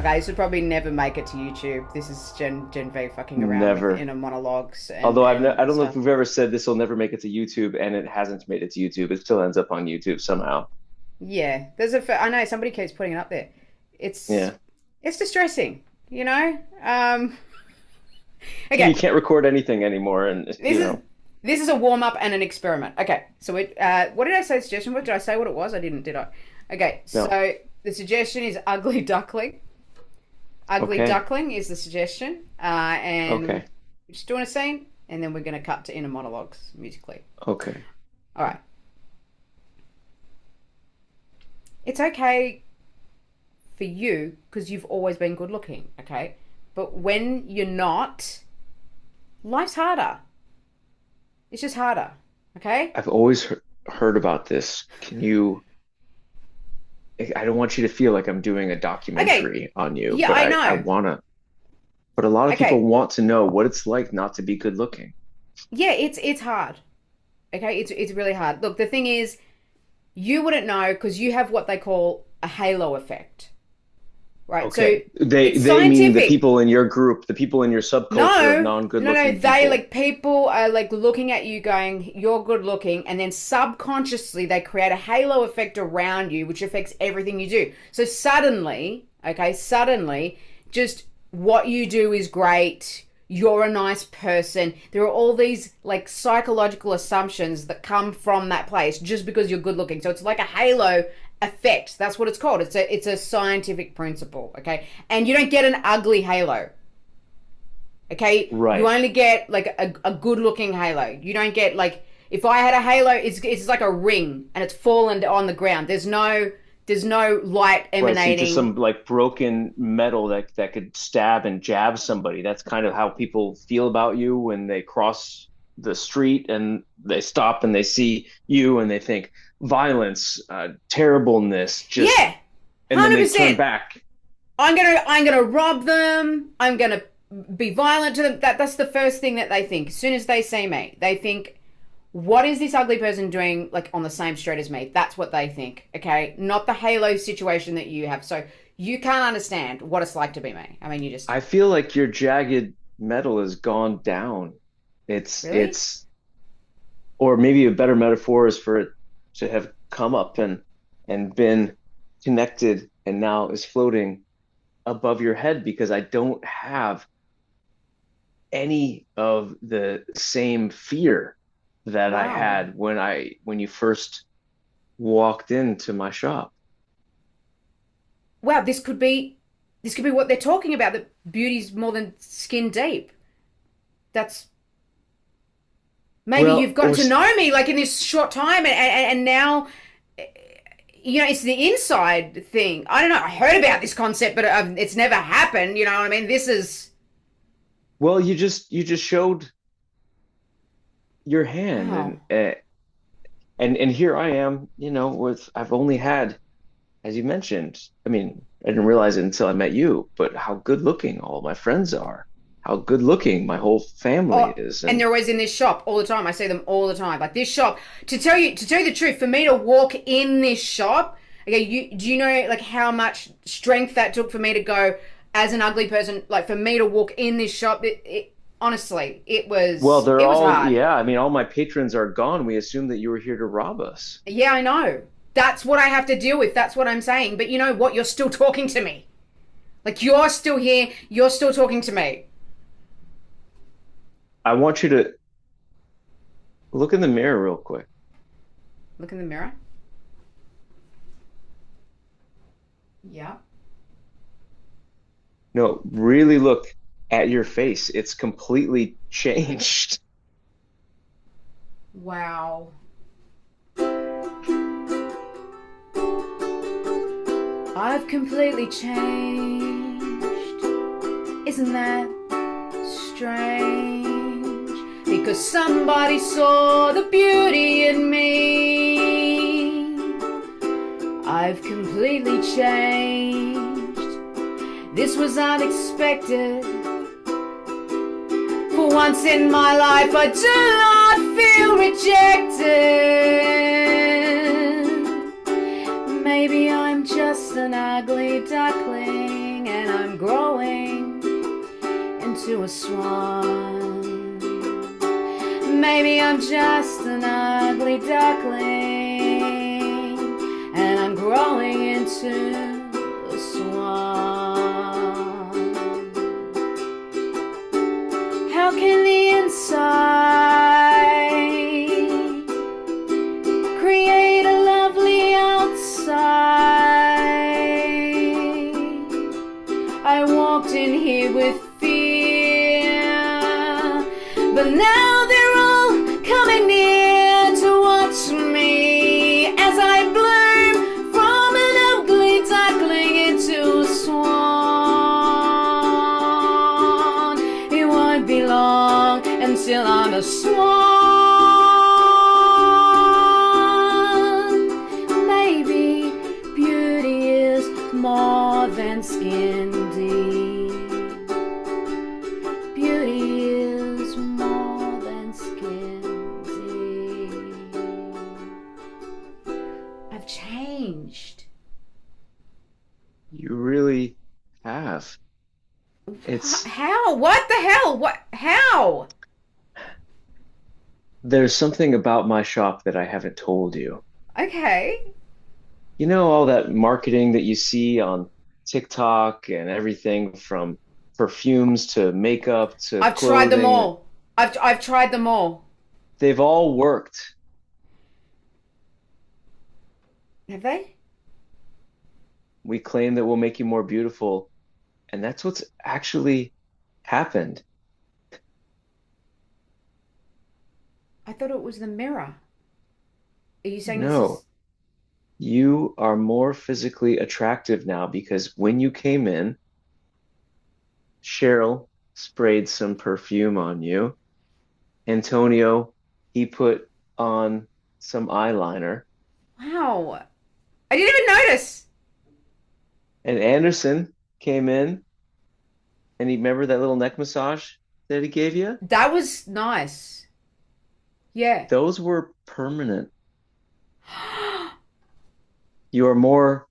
Okay, this would probably never make it to YouTube. This is Gen V fucking around with Never. inner monologues Although I and don't know if stuff. we've ever said this will never make it to YouTube, and it hasn't made it to YouTube. It still ends up on YouTube somehow. Yeah, I know somebody keeps putting it up there. It's Yeah. it's distressing, you know. You Okay, can't record anything anymore, and this is this is a warm up and an experiment. Okay, so what did I say? Suggestion? What did I say? What it was? I didn't, did I? Okay, no. so the suggestion is ugly duckling. Ugly Okay. duckling is the suggestion, and Okay. we're just doing a scene, and then we're going to cut to inner monologues musically. Okay. All right. It's okay for you because you've always been good looking, okay? But when you're not, life's harder. It's just harder, okay? I've always heard about this. I don't want you to feel like I'm doing a Okay, documentary on you, yeah, but I I know. wanna. But a lot of people Okay, want to know what it's like not to be good looking. yeah, it's hard. Okay, it's really hard. Look, the thing is, you wouldn't know because you have what they call a halo effect, right? So Okay. They it's they mean the scientific. people in your group, the people in your subculture of No, non-good no. looking They people. like people are like looking at you going, you're good looking, and then subconsciously they create a halo effect around you, which affects everything you do. So suddenly, okay, suddenly, just what you do is great. You're a nice person. There are all these like psychological assumptions that come from that place just because you're good looking. So it's like a halo effect. That's what it's called. It's a scientific principle, okay? And you don't get an ugly halo. Okay, you Right. only get like a good looking halo. You don't get like if I had a halo, it's like a ring and it's fallen on the ground. There's no light Right. So just emanating. some like broken metal that could stab and jab somebody. That's kind of how people feel about you when they cross the street and they stop and they see you and they think violence, terribleness, just Yeah, and then they turn 100%. back. I'm gonna rob them. I'm gonna be violent to them. That's the first thing that they think. As soon as they see me, they think, what is this ugly person doing like on the same street as me? That's what they think. Okay, not the halo situation that you have. So you can't understand what it's like to be me. I mean, you just I feel like your jagged metal has gone down. really. It's or maybe a better metaphor is for it to have come up and been connected and now is floating above your head because I don't have any of the same fear that I Wow. had when you first walked into my shop. Wow, this could be what they're talking about. That beauty's more than skin deep. That's maybe you've Well, gotten to know me like in this short time, and now it's the inside thing. I don't know. I heard about this concept, but it's never happened. You know what I mean? This is you just showed your hand wow. and here I am, with I've only had, as you mentioned, I mean, I didn't realize it until I met you, but how good looking all my friends are, how good looking my whole family Oh, is. and And they're always in this shop all the time. I see them all the time. Like this shop. To tell you the truth, for me to walk in this shop, okay, do you know like how much strength that took for me to go as an ugly person? Like for me to walk in this shop, it honestly, it well, was they're it was all, hard. yeah, I mean, all my patrons are gone. We assumed that you were here to rob us. Yeah, I know. That's what I have to deal with. That's what I'm saying. But you know what? You're still talking to me. Like you're still here. You're still talking to me. I want you to look in the mirror real quick. Look in the mirror. Yeah. No, really look at your face. It's completely changed. Wow. I've completely changed. Isn't that strange? Because somebody saw the beauty in me. I've completely changed. This was unexpected. For once in my life, I do not feel rejected. Maybe I'm just an ugly duckling and I'm I'm growing into a swan. Maybe I'm just an ugly duckling, and I'm growing into a swan. How can the inside create a lovely outside? I walked in here with fear, but now they're all coming near to watch me as I bloom from an ugly duckling into a swan. It won't be long until I'm a swan. Maybe beauty is more than skin deep. Beauty is more than skin deep. I've changed. You really have. How? What the hell? What? How? There's something about my shop that I haven't told you. Okay. You know all that marketing that you see on TikTok and everything from perfumes to makeup to I've tried them clothing. all. I've tried them all. They've all worked. Have they? We claim that we'll make you more beautiful, and that's what's actually happened. I thought it was the mirror. Are you saying this No, is... you are more physically attractive now because when you came in, Cheryl sprayed some perfume on you. Antonio, he put on some eyeliner. Wow. I didn't even notice. And Anderson came in and he remember that little neck massage that he gave you? That was nice. Yeah. Those were permanent. You are more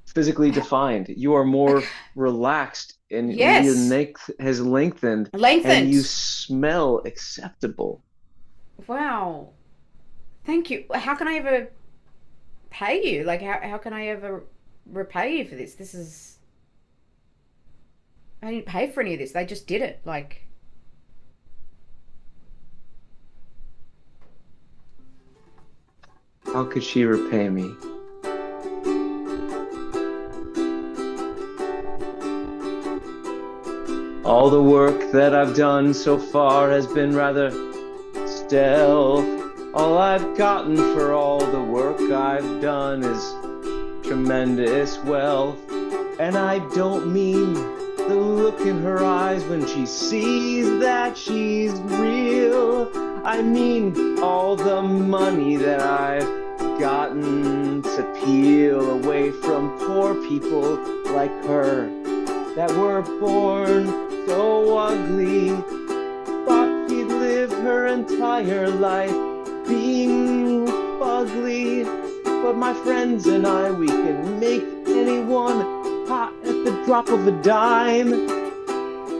physically defined. You are more relaxed and your Yes. neck has lengthened and Lengthened. you smell acceptable. Wow. Thank you. How can I ever pay you? Like, how can I ever repay you for this? This is... I didn't pay for any of this. They just did it. Like... How could she repay me? All the work that I've done so far has been rather stealth. All I've gotten for all the work I've done is tremendous wealth. And I don't mean the look in her eyes when she sees that she's real. I mean all the money that I've gotten to peel away from poor people like her that were born so ugly. Thought she'd live her entire life being ugly. But my friends and I, we can make anyone hot at the drop of a dime.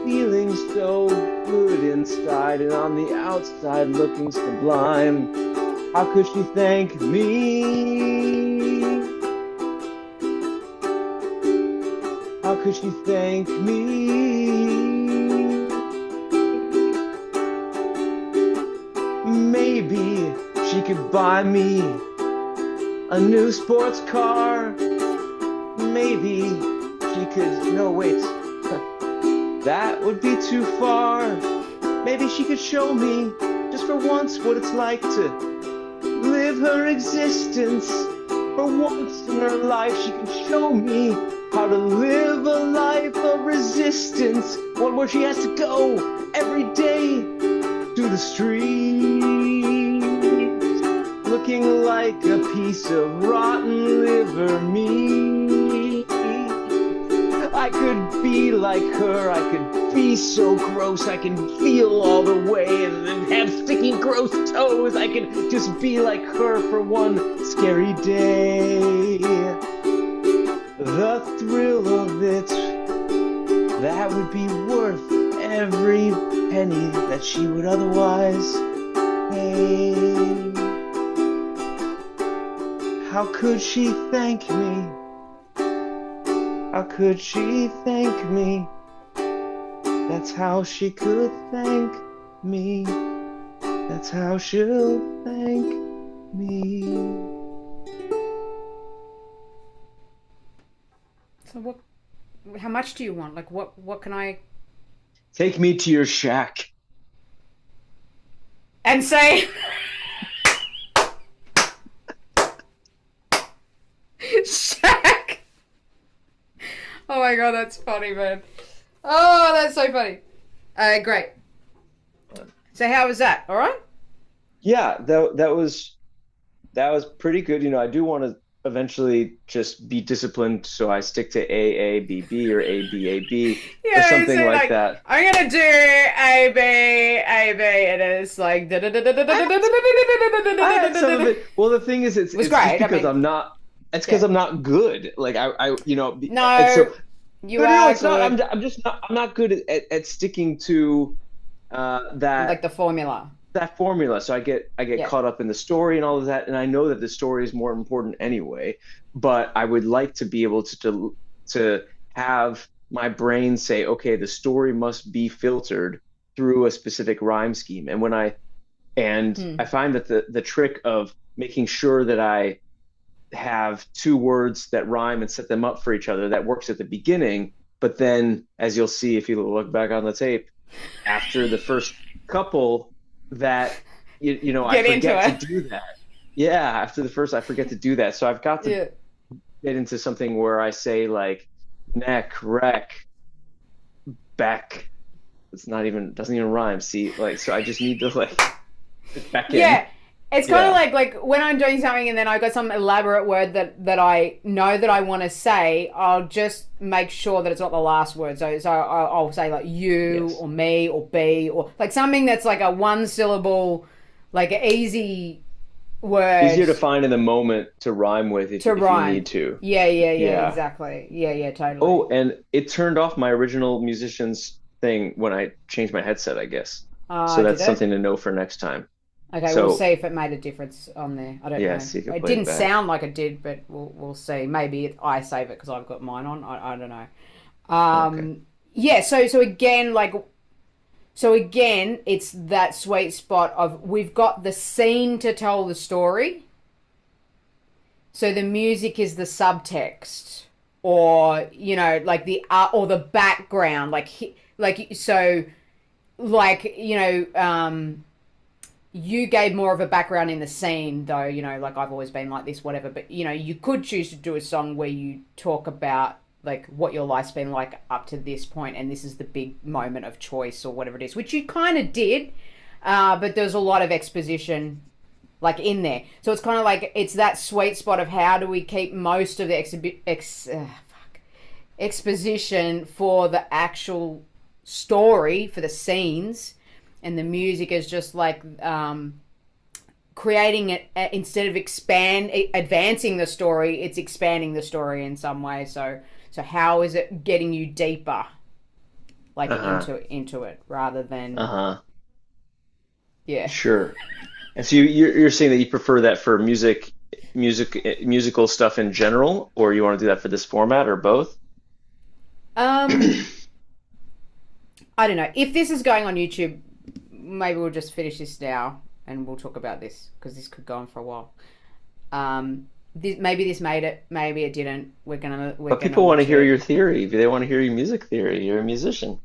Feeling so good inside and on the outside looking sublime. How could she thank me? How could she thank me? Maybe she could buy me a new sports car. Maybe she could... No, wait. That would be too far. Maybe she could show me, just for once, what it's like to live her existence. For once in her life, she can show me how to live a life of resistance. One where she has to go every day to the streets, looking like a piece of rotten liver meat. I could be like her, I could be so gross, I can feel all the way and then have sticky gross toes. I could just be like her for one scary day. The thrill money that she would otherwise pay. How could she thank me? How could she thank me? That's how she could thank me. That's how she'll thank me. So how much do you want? Like what can I Take me to your shack. and say Shaq. Oh my god, that's funny, man. Oh, that's so funny. Great. So how was that? All right? Yeah, that was pretty good. I do want to eventually just be disciplined, so I stick to AABB or ABAB or Yeah, something so like that. I'm gonna do AB, AB, and it's like I had some of it. Well, the thing is, it's was just great. because I'm not. It's because I'm not good. Like and No, so, you but are it's good. not. I'm just not. I'm not good at sticking to that. Like the formula. That formula. So I get Yeah. caught up in the story and all of that, and I know that the story is more important anyway. But I would like to be able to have my brain say, okay, the story must be filtered through a specific rhyme scheme. And I find that the trick of making sure that I have two words that rhyme and set them up for each other, that works at the beginning, but then, as you'll see if you look back on the tape, after the first couple, that I forget to do that. Yeah, after the first, I forget to do that. So I've got to get into something where I say like neck, wreck, back. Doesn't even rhyme. See, like, so I just need to like get back in. Yeah. It's kind of Yeah. like when I'm doing something and then I got some elaborate word that I know that I want to say, I'll just make sure that it's not the last word. So I'll say like you Yes. or me or be or like something that's like a one syllable, like an easy word Easier to find in the moment to rhyme with to if you rhyme. need to. Yeah, Yeah. exactly. Yeah, totally. Oh, and it turned off my original musician's thing when I changed my headset, I guess. So Did that's it? something to know for next time. Okay, we'll see So if it made a difference on there. I don't yeah, know. see if you can It play it didn't back. sound like it did, but we'll see. Maybe I save it because I've got mine on. I don't know. Okay. Yeah. So again, it's that sweet spot of we've got the scene to tell the story. So the music is the subtext, or like the or the background, you gave more of a background in the scene, though, like I've always been like this, whatever. But, you could choose to do a song where you talk about like what your life's been like up to this point, and this is the big moment of choice or whatever it is, which you kind of did. But there's a lot of exposition like in there. So it's kind of like it's that sweet spot of how do we keep most of the exposition for the actual story, for the scenes, and the music is just like creating it instead of advancing the story, it's expanding the story in some way. So how is it getting you deeper, like Uh-huh. into it, rather than Uh-huh. yeah. Sure. And so you're saying that you prefer that for musical stuff in general, or you want to do that for this format, or both? Um, I don't know if this is going on YouTube. Maybe we'll just finish this now and we'll talk about this because this could go on for a while. Maybe this made it, maybe it didn't. We're But gonna people want to watch hear it. your theory. They want to hear your music theory. You're a musician.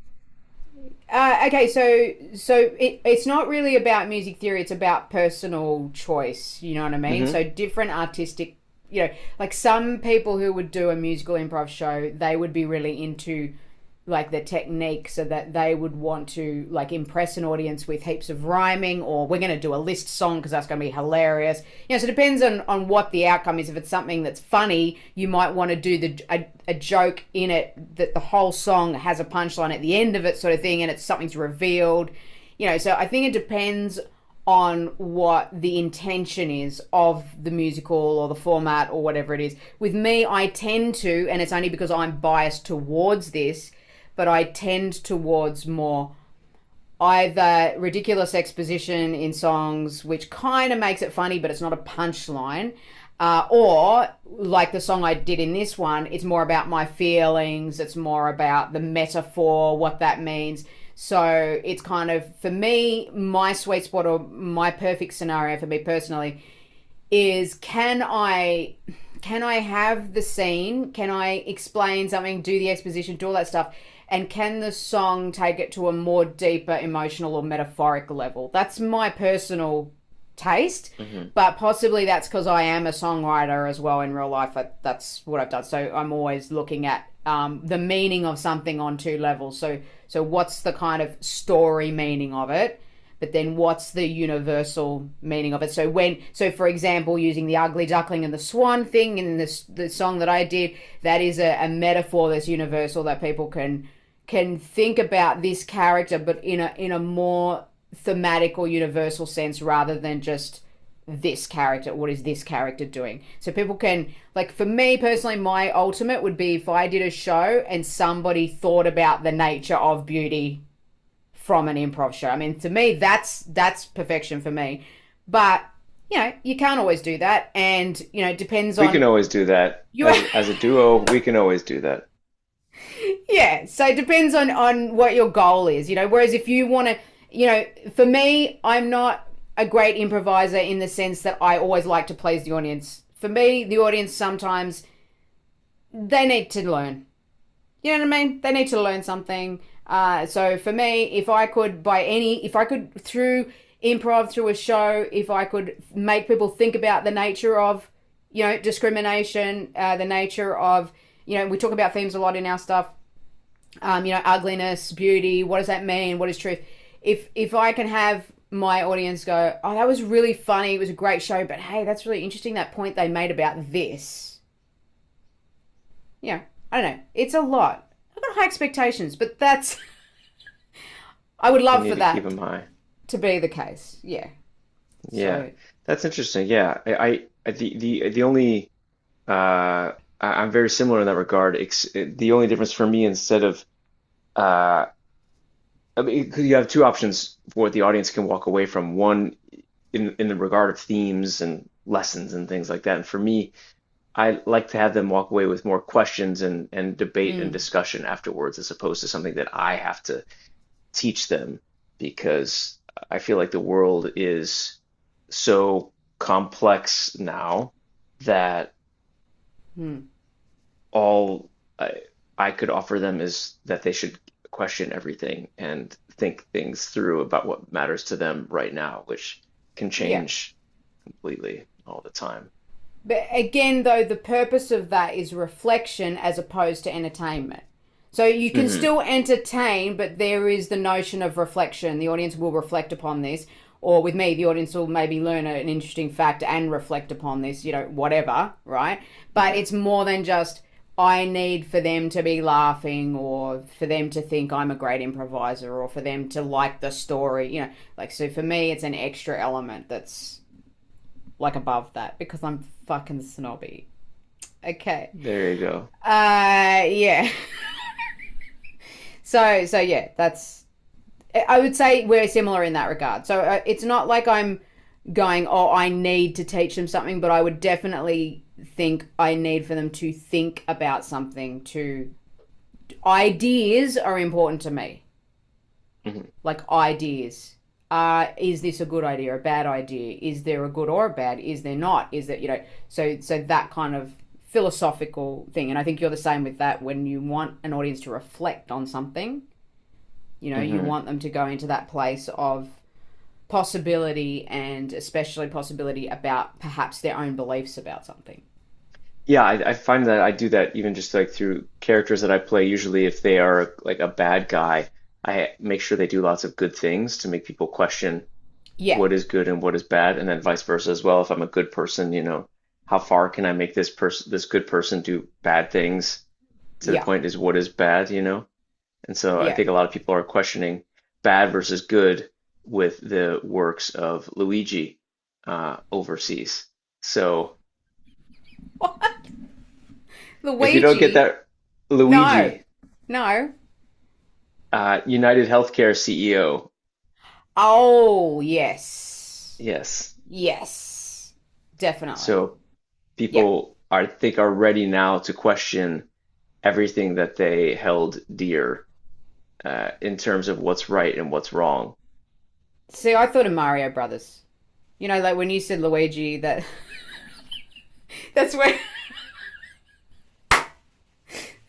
Okay, so it's not really about music theory. It's about personal choice. You know what I mean? Hmm. So different artistic, like some people who would do a musical improv show, they would be really into like the technique, so that they would want to like impress an audience with heaps of rhyming, or we're going to do a list song because that's going to be hilarious. So it depends on what the outcome is. If it's something that's funny, you might want to do a joke in it that the whole song has a punchline at the end of it, sort of thing, and it's something's revealed. So I think it depends on what the intention is of the musical or the format or whatever it is. With me, I tend to, and it's only because I'm biased towards this, but I tend towards more either ridiculous exposition in songs, which kind of makes it funny, but it's not a punchline, or like the song I did in this one, it's more about my feelings, it's more about the metaphor, what that means. So it's kind of, for me, my sweet spot or my perfect scenario for me personally is can I have the scene? Can I explain something, do the exposition, do all that stuff? And can the song take it to a more deeper emotional or metaphoric level? That's my personal taste, Hmm. but possibly that's because I am a songwriter as well in real life. That's what I've done. So I'm always looking at the meaning of something on two levels. So what's the kind of story meaning of it? But then what's the universal meaning of it? So for example, using the ugly duckling and the swan thing in the song that I did, that is a metaphor that's universal that people can think about this character, but in a more thematic or universal sense rather than just this character. What is this character doing? So people can, like, for me personally, my ultimate would be if I did a show and somebody thought about the nature of beauty from an improv show. I mean, to me, that's perfection for me. But you can't always do that, and it depends We can on always do that you. as a duo. We can always do that. Yeah, so it depends on what your goal is. Whereas if you want to, for me, I'm not a great improviser in the sense that I always like to please the audience. For me, the audience sometimes they need to learn. You know what I mean? They need to learn something. So for me, if I could through improv, through a show, if I could make people think about the nature of, discrimination, the nature of, we talk about themes a lot in our stuff, ugliness, beauty, what does that mean? What is truth? If I can have my audience go, oh, that was really funny, it was a great show, but hey, that's really interesting, that point they made about this. I don't know. It's a lot. I've got high expectations, but that's, I would We love need for to keep that them high. to be the case. Yeah. Yeah, So, that's interesting. Yeah, the only I'm very similar in that regard. The only difference for me, instead of uh, I mean, 'cause you have two options for what the audience can walk away from. One, in the regard of themes and lessons and things like that. And for me, I like to have them walk away with more questions and debate and mm, discussion afterwards, as opposed to something that I have to teach them, because I feel like the world is so complex now that mm, all I could offer them is that they should question everything and think things through about what matters to them right now, which can yeah. change completely all the time. But again, though, the purpose of that is reflection as opposed to entertainment. So you can Hmm. still entertain, but there is the notion of reflection. The audience will reflect upon this. Or with me, the audience will maybe learn an interesting fact and reflect upon this, whatever, right? But Yeah. it's more than just, I need for them to be laughing or for them to think I'm a great improviser or for them to like the story, like, so for me, it's an extra element that's like above that because I'm fucking snobby. Okay. There you go. Yeah. So yeah, that's, I would say we're similar in that regard. So it's not like I'm going, oh, I need to teach them something, but I would definitely think I need for them to think about something. To Ideas are important to me, Hmm. like ideas. Is this a good idea or a bad idea? Is there a good or a bad? Is there not? Is that, so that kind of philosophical thing. And I think you're the same with that. When you want an audience to reflect on something, you Hmm. want them to go into that place of possibility, and especially possibility about perhaps their own beliefs about something. Yeah, I find that I do that even just like through characters that I play. Usually, if they are like a bad guy, I make sure they do lots of good things to make people question Yeah, what is good and what is bad, and then vice versa as well. If I'm a good person, how far can I make this good person do bad things to the yeah, point is what is bad. And so I yeah. think a lot of people are questioning bad versus good with the works of Luigi overseas. So What? if you don't get Luigi? that, No, Luigi, no. United Healthcare CEO. Oh, yes. Yes. Yes. Definitely. So Yep. people are ready now to question everything that they held dear in terms of what's right and what's wrong. See, I thought of Mario Brothers. You know, like when you said Luigi, that's where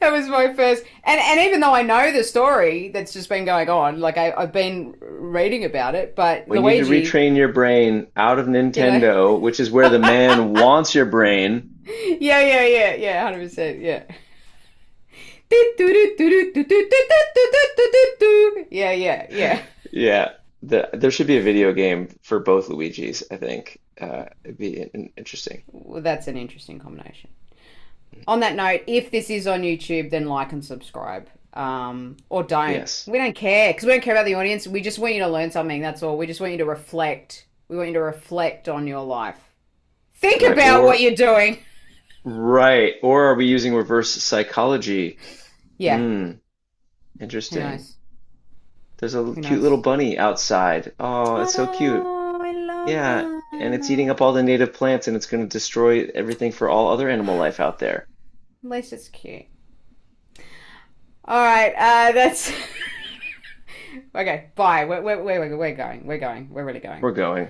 that was my first. And even though I know the story that's just been going on, like I've been reading about it, but We need to Luigi, retrain your brain out of you know, Nintendo, which is where the man wants your brain. yeah, 100%, yeah. Yeah. Yeah, there should be a video game for both Luigis, I think. It'd be interesting. Well, that's an interesting combination. On that note, if this is on YouTube, then like and subscribe. Or don't. Yes. We don't care because we don't care about the audience. We just want you to learn something. That's all. We just want you to reflect. We want you to reflect on your life. Think Right. about what you're doing. Right. Or are we using reverse psychology? Yeah. Hmm. Who Interesting. knows? There's a Who cute little knows? bunny outside. Oh, it's so cute. Oh, I love Yeah. And it's eating up that. all the native plants and it's going to destroy everything for all other animal life out there. At least it's cute. All right. That's okay. Bye. We're going. We're going. We're really going. We're going.